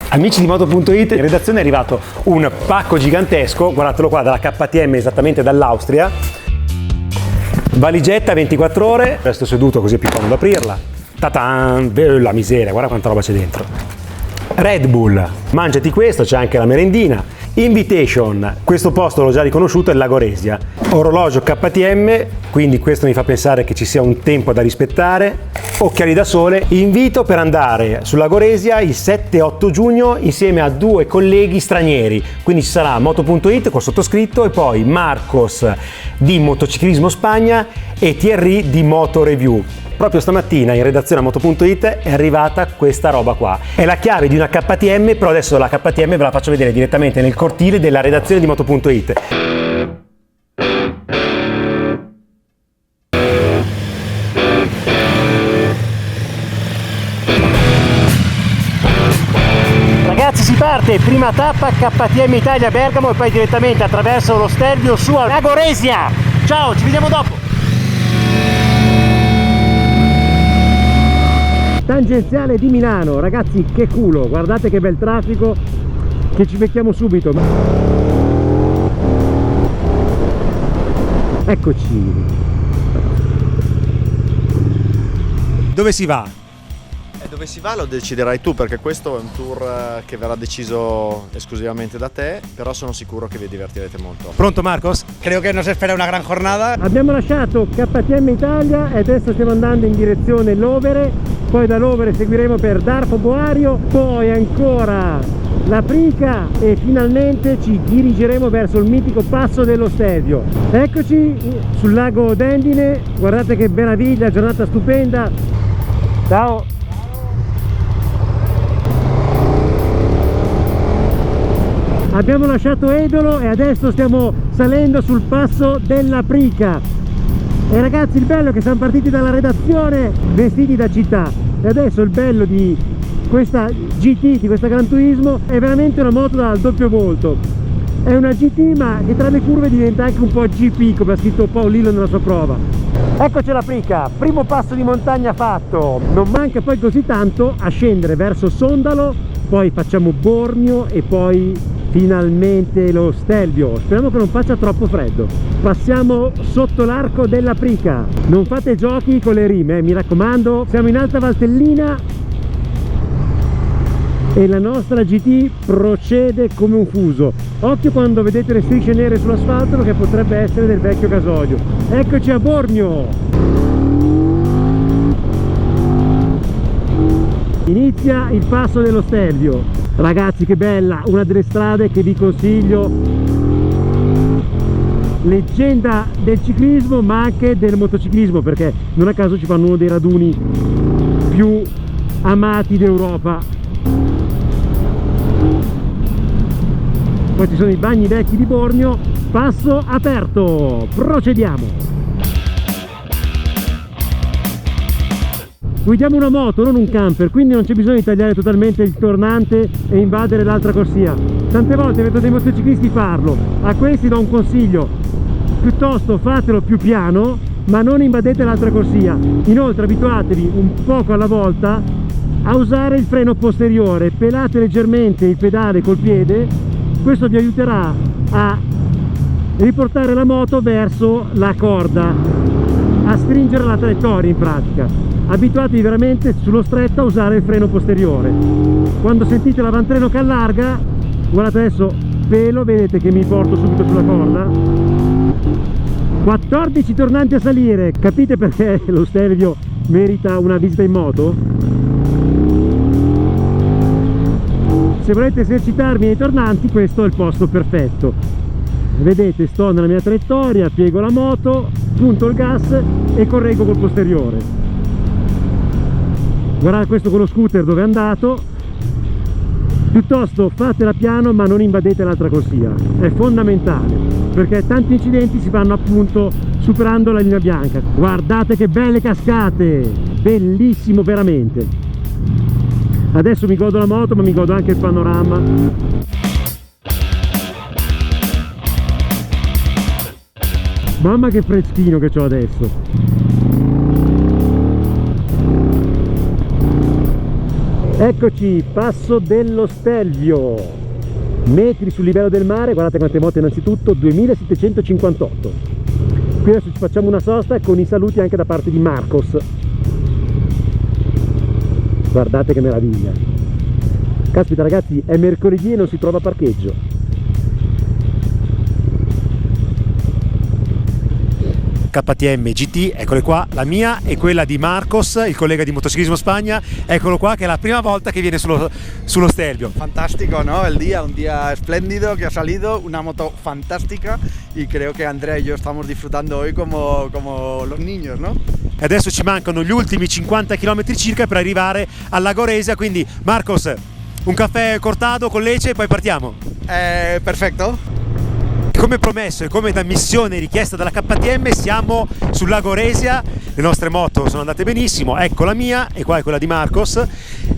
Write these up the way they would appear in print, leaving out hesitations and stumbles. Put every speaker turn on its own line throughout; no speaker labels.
Amici di Moto.it, in redazione è arrivato un pacco gigantesco, guardatelo qua, dalla KTM, esattamente dall'Austria. Valigetta 24 ore, resto seduto così è più comodo aprirla. Ta-tan, la miseria, guarda quanta roba c'è dentro. Red Bull, mangiati questo, c'è anche la merendina. Invitation, questo posto l'ho già riconosciuto, è il Lago Resia. Orologio KTM, quindi questo mi fa pensare che ci sia un tempo da rispettare. Occhiali da sole, invito per andare sul Lago Resia il 7-8 giugno insieme a 2 colleghi stranieri, quindi ci sarà Moto.it col sottoscritto e poi Marcos di Motociclismo Spagna e Thierry di Moto Review. Proprio stamattina in redazione a Moto.it è arrivata questa roba qua. È la chiave di una KTM, però adesso la KTM ve la faccio vedere direttamente nel cortile della redazione di Moto.it. Ragazzi, si parte, prima tappa KTM Italia Bergamo e poi direttamente attraverso lo Stelvio su al Lago Resia. Ciao, ci vediamo dopo. Tangenziale di Milano, ragazzi, che culo, guardate che bel traffico, che ci becchiamo subito. Eccoci. Dove si va?
Dove si va lo deciderai tu, perché questo è un tour che verrà deciso esclusivamente da te, però sono sicuro che vi divertirete molto.
Pronto Marcos?
Creo que nos espera una gran jornada.
Abbiamo lasciato KTM Italia e adesso stiamo andando in direzione Lovere, poi da Lovere seguiremo per Darfo Boario, poi ancora la Prica e finalmente ci dirigeremo verso il mitico passo dello Stelvio. Eccoci sul lago d'Endine, guardate che meraviglia, giornata stupenda. Ciao! Abbiamo lasciato Edolo e adesso stiamo salendo sul passo della Prica. E ragazzi, il bello è che siamo partiti dalla redazione vestiti da città e adesso il bello di questa GT, di questa Gran Turismo, è veramente una moto dal doppio volto. È una GT ma che tra le curve diventa anche un po' GP, come ha scritto Paolillo nella sua prova. Eccoci alla Prica, primo passo di montagna fatto. Non manca poi così tanto a scendere verso Sondalo, poi facciamo Bormio e poi finalmente lo Stelvio. Speriamo che non faccia troppo freddo. Passiamo sotto l'arco della Prica. Non fate giochi con le rime, mi raccomando. Siamo in Alta Valtellina e la nostra GT procede come un fuso. Occhio quando vedete le strisce nere sull'asfalto, perché potrebbe essere del vecchio gasolio. Eccoci a Bormio. Inizia il passo dello Stelvio. Ragazzi, che bella, una delle strade che vi consiglio, leggenda del ciclismo ma anche del motociclismo, perché non a caso ci fanno uno dei raduni più amati d'Europa. Poi ci sono i bagni vecchi di Bormio, passo aperto, procediamo. Guidiamo una moto, non un camper, quindi non c'è bisogno di tagliare totalmente il tornante e invadere l'altra corsia. Tante volte vedo dei motociclisti farlo, a questi do un consiglio: piuttosto fatelo più piano, ma non invadete l'altra corsia. Inoltre abituatevi un poco alla volta a usare il freno posteriore, pelate leggermente il pedale col piede, questo vi aiuterà a riportare la moto verso la corda, a stringere la traiettoria in pratica. Abituatevi veramente sullo stretto a usare il freno posteriore. Quando sentite l'avantreno che allarga, guardate adesso, pelo, vedete che mi porto subito sulla corda. 14 tornanti a salire, capite perché lo Stelvio merita una visita in moto? Se volete esercitarmi nei tornanti, questo è il posto perfetto. Vedete, sto nella mia traiettoria, piego la moto, punto il gas e correggo col posteriore. Guardate questo con lo scooter dove è andato. Piuttosto fatela piano ma non invadete l'altra corsia, è fondamentale, perché tanti incidenti si fanno appunto superando la linea bianca. Guardate che belle cascate, bellissimo veramente. Adesso mi godo la moto ma mi godo anche il panorama. Mamma che freschino che ho adesso. Eccoci, passo dello Stelvio, metri sul livello del mare, guardate quante moto innanzitutto, 2758. Qui adesso ci facciamo una sosta con i saluti anche da parte di Marcos. Guardate che meraviglia. Caspita ragazzi, è mercoledì e non si trova parcheggio. KTM GT, eccole qua, la mia e quella di Marcos, il collega di Motociclismo Spagna, eccolo qua che è la prima volta che viene sullo Stelvio.
Fantástico, ¿no? El día, un día espléndido que ha salido, una moto fantástica y creo que Andrea y yo estamos disfrutando hoy como los niños, ¿no?
E adesso ci mancano gli ultimi 50 km circa per arrivare alla Goresia, quindi Marcos, un caffè cortado con Lecce e poi partiamo.
Perfecto.
Come promesso e come da missione richiesta dalla KTM siamo sul lago Resia, le nostre moto sono andate benissimo, ecco la mia e qua è quella di Marcos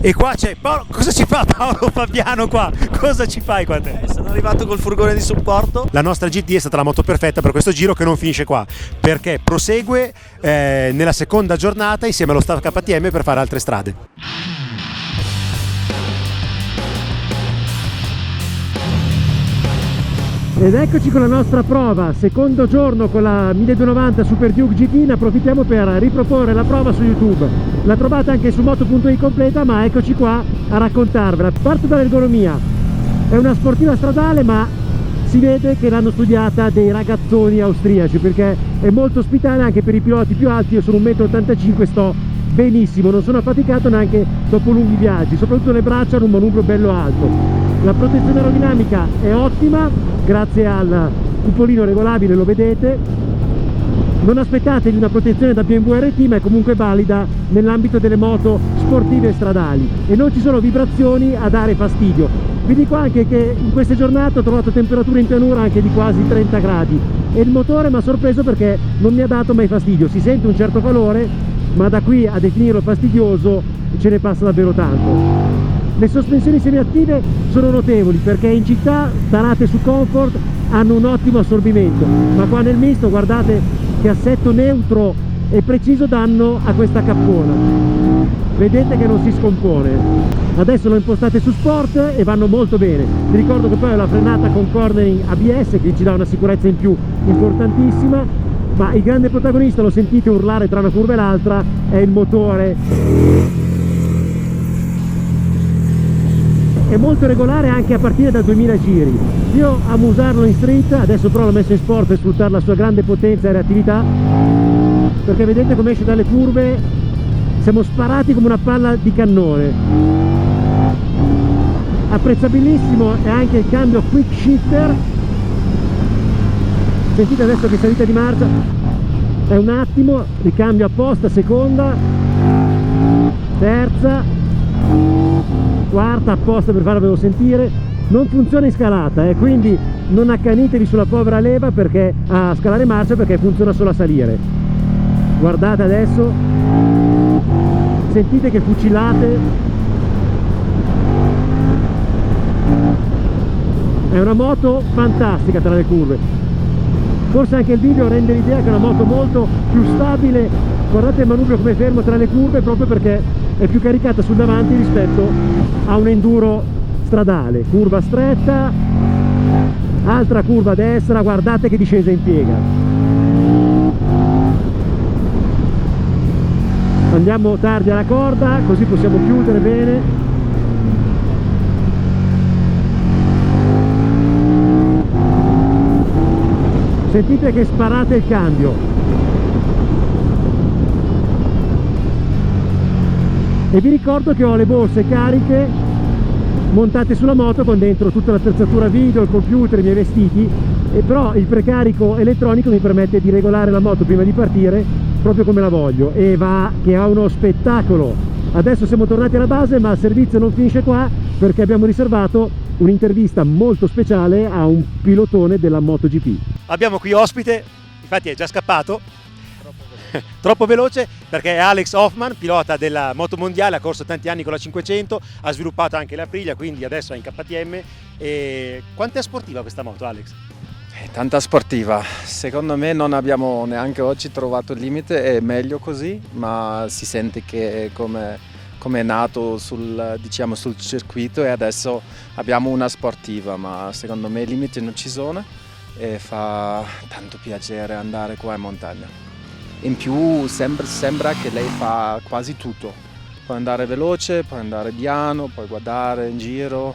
e qua c'è Paolo. Cosa ci fa Paolo Fabiano qua? Cosa ci fai qua te?
Sono arrivato col furgone di supporto.
La nostra GT è stata la moto perfetta per questo giro che non finisce qua perché prosegue nella seconda giornata insieme allo staff KTM per fare altre strade. Ed eccoci con la nostra prova, secondo giorno con la 1290 Super Duke GT, ne approfittiamo per riproporre la prova su YouTube. La trovate anche su moto.it completa, ma eccoci qua a raccontarvela. Parto dall'ergonomia, è una sportiva stradale ma si vede che l'hanno studiata dei ragazzoni austriaci perché è molto ospitale anche per i piloti più alti. Io sono 1,85 m e sto benissimo, non sono affaticato neanche dopo lunghi viaggi, soprattutto le braccia hanno un manubrio bello alto. La protezione aerodinamica è ottima grazie al cupolino regolabile, lo vedete. Non aspettatevi una protezione da BMW RT, ma è comunque valida nell'ambito delle moto sportive e stradali e non ci sono vibrazioni a dare fastidio. Vi dico anche che in queste giornate ho trovato temperature in pianura anche di quasi 30 gradi e il motore mi ha sorpreso perché non mi ha dato mai fastidio. Si sente un certo calore, ma da qui a definirlo fastidioso ce ne passa davvero tanto. Le sospensioni semiattive sono notevoli perché in città, tarate su comfort, hanno un ottimo assorbimento, ma qua nel misto guardate che assetto neutro e preciso danno a questa cappona. Vedete che non si scompone. Adesso l'ho impostate su sport e vanno molto bene. Vi ricordo che poi ho la frenata con cornering ABS che ci dà una sicurezza in più importantissima, ma il grande protagonista, lo sentite urlare tra una curva e l'altra, è il motore. È molto regolare anche a partire da 2000 giri. Io amo usarlo in street, adesso però l'ho messo in sport per sfruttare la sua grande potenza e reattività, perché vedete come esce dalle curve, siamo sparati come una palla di cannone. Apprezzabilissimo è anche il cambio quick shifter. Sentite adesso che salita di marcia è un attimo, ricambio apposta, seconda, terza, quarta apposta per farvelo sentire. Non funziona in scalata, quindi non accanitevi sulla povera leva perché a scalare marcia, perché funziona solo a salire. Guardate adesso, sentite che fucilate. È una moto fantastica tra le curve. Forse anche il video rende l'idea che è una moto molto più stabile. Guardate il manubrio come fermo tra le curve proprio perché è più caricata sul davanti rispetto a un enduro stradale. Curva stretta, altra curva a destra, guardate che discesa in piega. Andiamo tardi alla corda così possiamo chiudere bene. Sentite che sparate il cambio. E vi ricordo che ho le borse cariche montate sulla moto con dentro tutta l'attrezzatura video, il computer, i miei vestiti, e però il precarico elettronico mi permette di regolare la moto prima di partire proprio come la voglio e va che ha uno spettacolo. Adesso siamo tornati alla base, ma il servizio non finisce qua perché abbiamo riservato un'intervista molto speciale a un pilotone della MotoGP. Abbiamo qui ospite, infatti è già scappato, troppo veloce perché è Alex Hoffman, pilota della Moto Mondiale, ha corso tanti anni con la 500, ha sviluppato anche l'Aprilia, quindi adesso è in KTM. E quanto è sportiva questa moto, Alex?
Tanta sportiva, secondo me non abbiamo neanche oggi trovato il limite, è meglio così, ma si sente che è come come è nato sul circuito, e adesso abbiamo una sportiva, ma secondo me i limiti non ci sono e fa tanto piacere andare qua in montagna. In più sembra che lei fa quasi tutto, puoi andare veloce, puoi andare piano, puoi guardare in giro,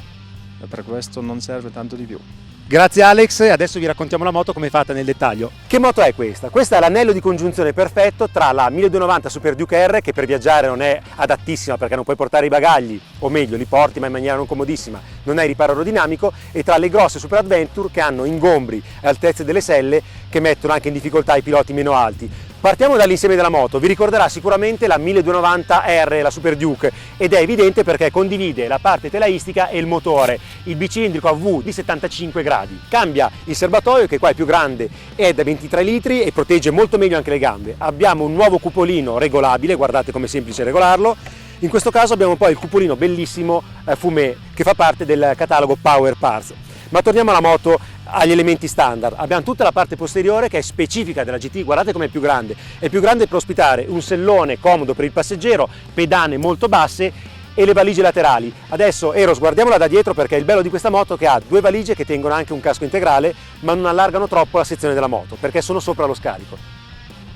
e per questo non serve tanto di più.
Grazie Alex, adesso vi raccontiamo la moto come è fatta nel dettaglio. Che moto è questa? Questa è l'anello di congiunzione perfetto tra la 1290 Super Duke R, che per viaggiare non è adattissima perché non puoi portare i bagagli, o meglio li porti ma in maniera non comodissima, non hai riparo aerodinamico, e tra le grosse Super Adventure che hanno ingombri e altezze delle selle che mettono anche in difficoltà i piloti meno alti. Partiamo dall'insieme della moto, vi ricorderà sicuramente la 1290 R, la Super Duke, ed è evidente perché condivide la parte telaistica e il motore, il bicilindrico a V di 75 gradi. Cambia il serbatoio, che qua è più grande, è da 23 litri e protegge molto meglio anche le gambe. Abbiamo un nuovo cupolino regolabile, guardate com'è semplice regolarlo. In questo caso abbiamo poi il cupolino bellissimo Fumé, che fa parte del catalogo Power Parts. Ma torniamo alla moto, agli elementi standard. Abbiamo tutta la parte posteriore che è specifica della GT, guardate com'è più grande. È più grande per ospitare un sellone comodo per il passeggero, pedane molto basse e le valigie laterali. Adesso Eros, guardiamola da dietro, perché il bello di questa moto è che ha due valigie che tengono anche un casco integrale, ma non allargano troppo la sezione della moto perché sono sopra lo scarico.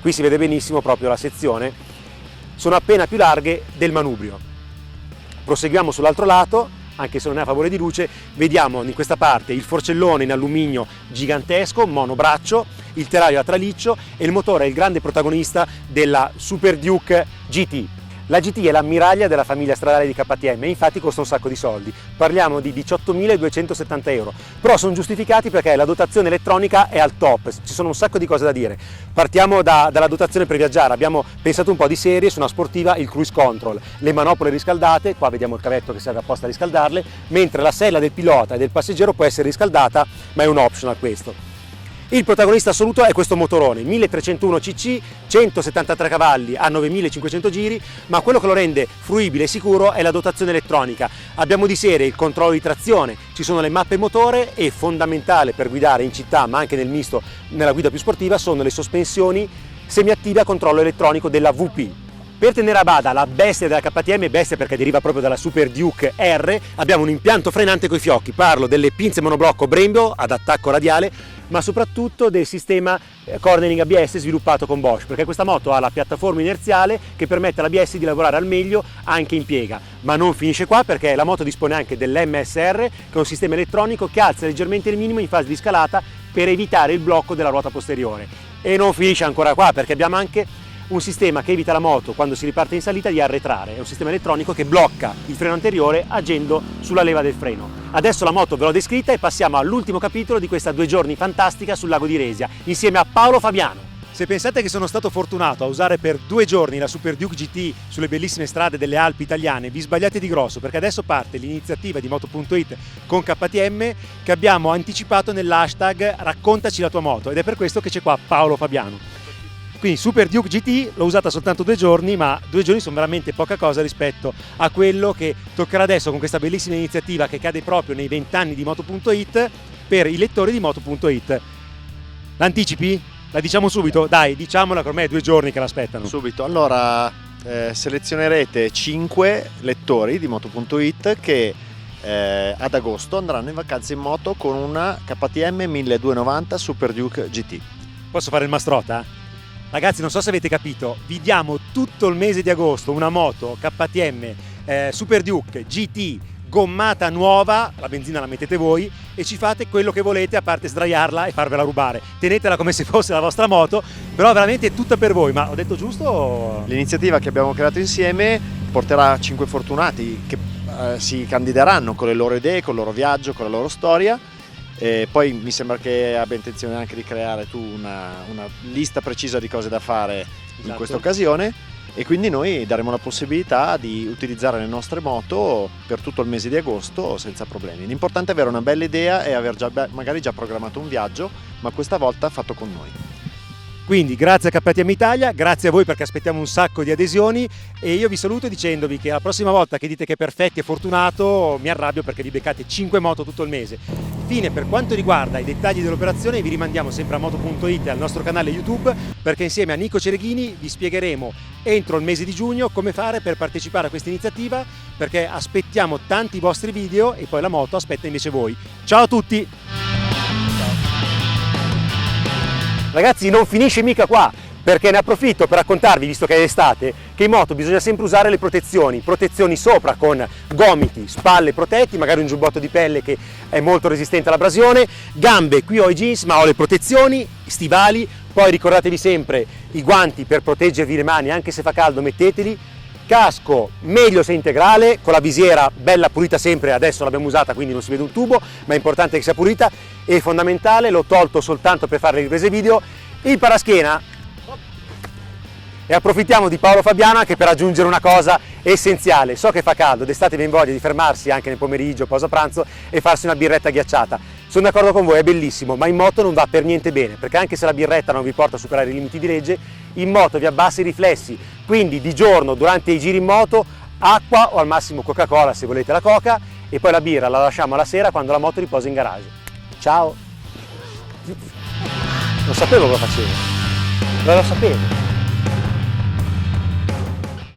Qui si vede benissimo proprio la sezione, sono appena più larghe del manubrio. Proseguiamo sull'altro lato. Anche se non è a favore di luce, vediamo in questa parte il forcellone in alluminio gigantesco, monobraccio, il telaio a traliccio, e il motore è il grande protagonista della Super Duke GT. La GT è l'ammiraglia della famiglia stradale di KTM e infatti costa un sacco di soldi. Parliamo di 18.270 euro, però sono giustificati perché la dotazione elettronica è al top, ci sono un sacco di cose da dire. Partiamo dalla dotazione per viaggiare. Abbiamo pensato un po' di serie, su una sportiva il cruise control, le manopole riscaldate, qua vediamo il cavetto che serve apposta a riscaldarle, mentre la sella del pilota e del passeggero può essere riscaldata, ma è un optional questo. Il protagonista assoluto è questo motorone, 1301 cc, 173 cavalli a 9500 giri, ma quello che lo rende fruibile e sicuro è la dotazione elettronica. Abbiamo di serie il controllo di trazione, ci sono le mappe motore e fondamentale per guidare in città ma anche nel misto, nella guida più sportiva, sono le sospensioni semiattive a controllo elettronico della VP. Per tenere a bada la bestia della KTM, bestia perché deriva proprio dalla Super Duke R, abbiamo un impianto frenante coi fiocchi. Parlo delle pinze monoblocco Brembo ad attacco radiale, ma soprattutto del sistema cornering ABS sviluppato con Bosch, perché questa moto ha la piattaforma inerziale che permette all'ABS di lavorare al meglio anche in piega. Ma non finisce qua, perché la moto dispone anche dell'MSR, che è un sistema elettronico che alza leggermente il minimo in fase di scalata per evitare il blocco della ruota posteriore. E non finisce ancora qua, perché abbiamo anche un sistema che evita la moto quando si riparte in salita di arretrare. È un sistema elettronico che blocca il freno anteriore agendo sulla leva del freno. Adesso la moto ve l'ho descritta e passiamo all'ultimo capitolo di questa 2 giorni fantastica sul lago di Resia insieme a Paolo Fabiano. Se pensate che sono stato fortunato a usare per 2 giorni la Super Duke GT sulle bellissime strade delle Alpi italiane, vi sbagliate di grosso, perché adesso parte l'iniziativa di Moto.it con KTM che abbiamo anticipato nell'hashtag Raccontaci la tua moto, ed è per questo che c'è qua Paolo Fabiano. Quindi Super Duke GT l'ho usata soltanto 2 giorni, ma 2 giorni sono veramente poca cosa rispetto a quello che toccherà adesso con questa bellissima iniziativa che cade proprio nei 20 anni di Moto.it per i lettori di Moto.it. L'anticipi? La diciamo subito? Dai, diciamola, che ormai è 2 giorni che l'aspettano.
Subito, allora selezionerete 5 lettori di Moto.it che ad agosto andranno in vacanza in moto con una KTM 1290 Super Duke GT.
Posso fare il mastrota? Ragazzi, non so se avete capito, vi diamo tutto il mese di agosto una moto KTM Super Duke GT gommata nuova, la benzina la mettete voi e ci fate quello che volete a parte sdraiarla e farvela rubare. Tenetela come se fosse la vostra moto, però veramente è tutta per voi. Ma ho detto giusto?
L'iniziativa che abbiamo creato insieme porterà 5 fortunati che si candideranno con le loro idee, con il loro viaggio, con la loro storia. E poi mi sembra che abbia intenzione anche di creare tu una lista precisa di cose da fare in questa occasione, e quindi noi daremo la possibilità di utilizzare le nostre moto per tutto il mese di agosto senza problemi. L'importante è avere una bella idea e aver magari già programmato un viaggio, ma questa volta fatto con noi.
Quindi grazie a KTM Italia, grazie a voi perché aspettiamo un sacco di adesioni, e io vi saluto dicendovi che la prossima volta che dite che è perfetti e fortunato mi arrabbio perché vi beccate 5 moto tutto il mese. Infine, per quanto riguarda i dettagli dell'operazione, vi rimandiamo sempre a moto.it e al nostro canale YouTube, perché insieme a Nico Cereghini vi spiegheremo entro il mese di giugno come fare per partecipare a questa iniziativa, perché aspettiamo tanti vostri video e poi la moto aspetta invece voi. Ciao a tutti! Ragazzi, non finisce mica qua, perché ne approfitto per raccontarvi, visto che è estate, che in moto bisogna sempre usare le protezioni sopra con gomiti, spalle protetti, magari un giubbotto di pelle che è molto resistente all'abrasione, gambe, qui ho i jeans ma ho le protezioni, stivali, poi ricordatevi sempre i guanti per proteggervi le mani, anche se fa caldo metteteli, casco meglio se integrale, con la visiera bella pulita sempre, adesso l'abbiamo usata quindi non si vede un tubo, ma è importante che sia pulita, e fondamentale, l'ho tolto soltanto per fare le riprese video, il paraschiena. E approfittiamo di Paolo Fabiano anche per aggiungere una cosa essenziale. So che fa caldo, d'estate viene voglia di fermarsi anche nel pomeriggio, pausa pranzo, e farsi una birretta ghiacciata. Sono d'accordo con voi, è bellissimo, ma in moto non va per niente bene, perché anche se la birretta non vi porta a superare i limiti di legge, in moto vi abbassa i riflessi. Quindi di giorno, durante i giri in moto, acqua o al massimo Coca-Cola se volete la Coca, e poi la birra la lasciamo alla sera quando la moto riposa in garage. Ciao! Non sapevo cosa facevo, non lo sapevo.